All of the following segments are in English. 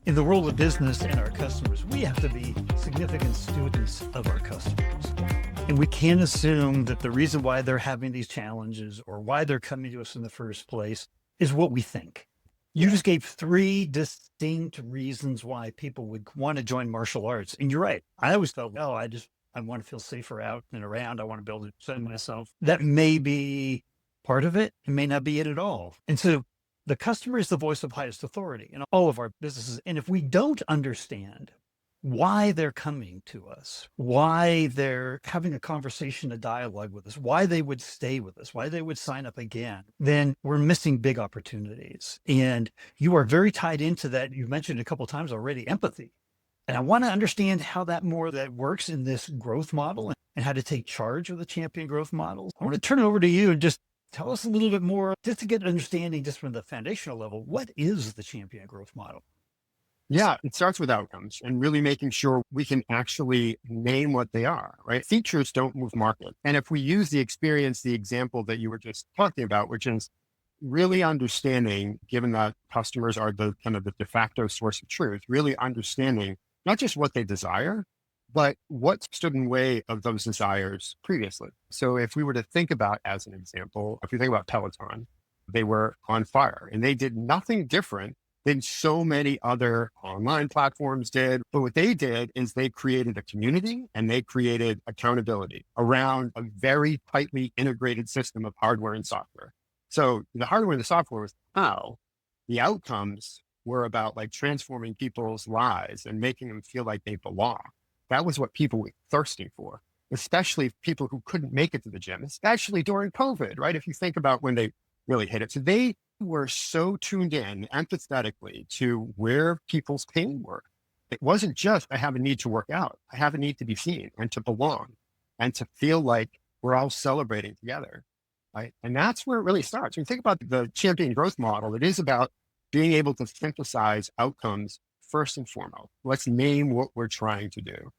In the world of business and our customers, we have to be significant students of our customers. And we can't assume that the reason why they're having these challenges or why they're coming to us in the first place is what we think. You Yeah. just gave three distinct reasons why people would want to join martial arts. And you're right. I always felt, I want to feel safer out and around. I want to be able to defend myself. That may be part of it. It may not be it at all. And so the customer is the voice of highest authority in all of our businesses. And if we don't understand why they're coming to us, why they're having a conversation, a dialogue with us, why they would stay with us, why they would sign up again, then we're missing big opportunities. And you are very tied into that. You mentioned a couple of times already, empathy. And I want to understand how that works in this growth model and how to take charge of the champion growth model. I want to turn it over to you and just tell us a little bit more, just to get an understanding just from the foundational level. What is the champion growth model? Yeah, it starts with outcomes and really making sure we can actually name what they are, right? Features don't move market. And if we use the example that you were just talking about, which is really understanding, given that customers are the kind of the de facto source of truth, really understanding not just what they desire, but what stood in the way of those desires previously. So if we were to think about, as an example, if you think about Peloton, they were on fire and they did nothing different than so many other online platforms did. But what they did is they created a community and they created accountability around a very tightly integrated system of hardware and software. So the hardware and the software was how the outcomes were about like transforming people's lives and making them feel like they belong. That was what people were thirsting for, especially people who couldn't make it to the gym, especially during COVID, right? If you think about when they really hit it. So they were so tuned in empathetically to where people's pain were. It wasn't just, I have a need to work out. I have a need to be seen and to belong and to feel like we're all celebrating together. Right. And that's where it really starts. When you think about the champion growth model, it is about being able to synthesize outcomes first and foremost. Let's name what we're trying to do.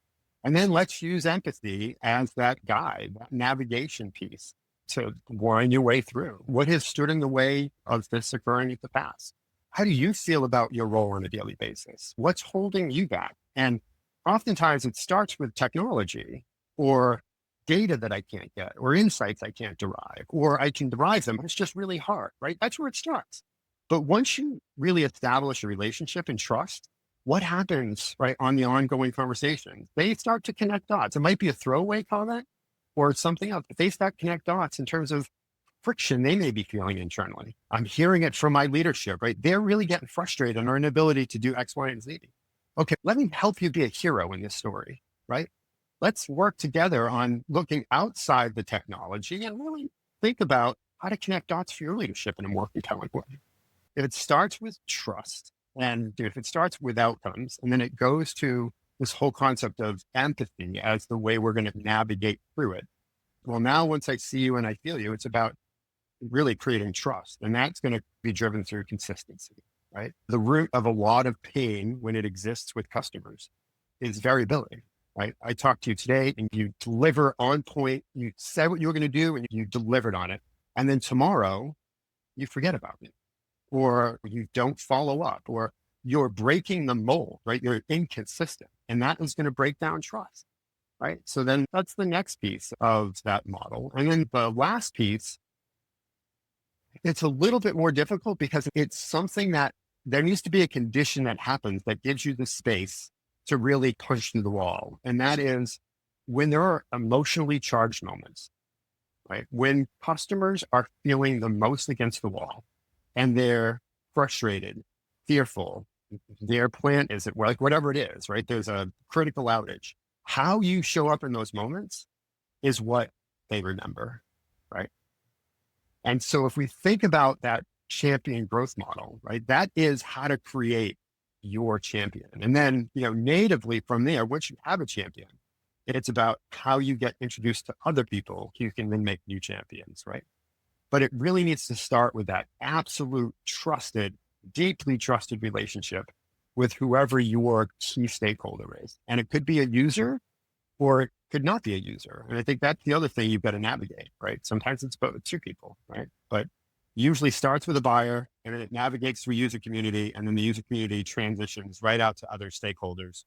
And then let's use empathy as that guide, that navigation piece to wind your way through. What has stood in the way of this occurring in the past? How do you feel about your role on a daily basis? What's holding you back? And oftentimes it starts with technology or data that I can't get or insights I can't derive, or I can derive them, but it's just really hard, right? That's where it starts. But once you really establish a relationship and trust, what happens, right, on the ongoing conversation? They start to connect dots. It might be a throwaway comment or something else. If they start to connect dots in terms of friction they may be feeling internally. I'm hearing it from my leadership, right? They're really getting frustrated on our inability to do X, Y, and Z. Okay, let me help you be a hero in this story, right? Let's work together on looking outside the technology and really think about how to connect dots for your leadership in a more compelling way. If it starts with trust and if it starts with outcomes, and then it goes to this whole concept of empathy as the way we're going to navigate through it. Well, now once I see you and I feel you, it's about really creating trust. And that's going to be driven through consistency, right? The root of a lot of pain when it exists with customers is variability. Right? I talked to you today and you deliver on point. You said what you were going to do and you delivered on it. And then tomorrow you forget about it or you don't follow up or you're breaking the mold, right? You're inconsistent and that is going to break down trust, right? So then that's the next piece of that model. And then the last piece, it's a little bit more difficult because it's something that there needs to be a condition that happens that gives you the space to really push through the wall. And that is when there are emotionally charged moments, right? When customers are feeling the most against the wall and they're frustrated, fearful, their plant is like whatever it is, right? There's a critical outage. How you show up in those moments is what they remember, right? And so if we think about that champion growth model, right, that is how to create your champion. And then, natively from there, once you have a champion, it's about how you get introduced to other people who can then make new champions, right? But it really needs to start with that absolute trusted, deeply trusted relationship with whoever your key stakeholder is. And it could be a user or it could not be a user. And I think that's the other thing you've got to navigate, right? Sometimes it's both two people, right? But usually starts with a buyer and then it navigates through user community, and then the user community transitions right out to other stakeholders.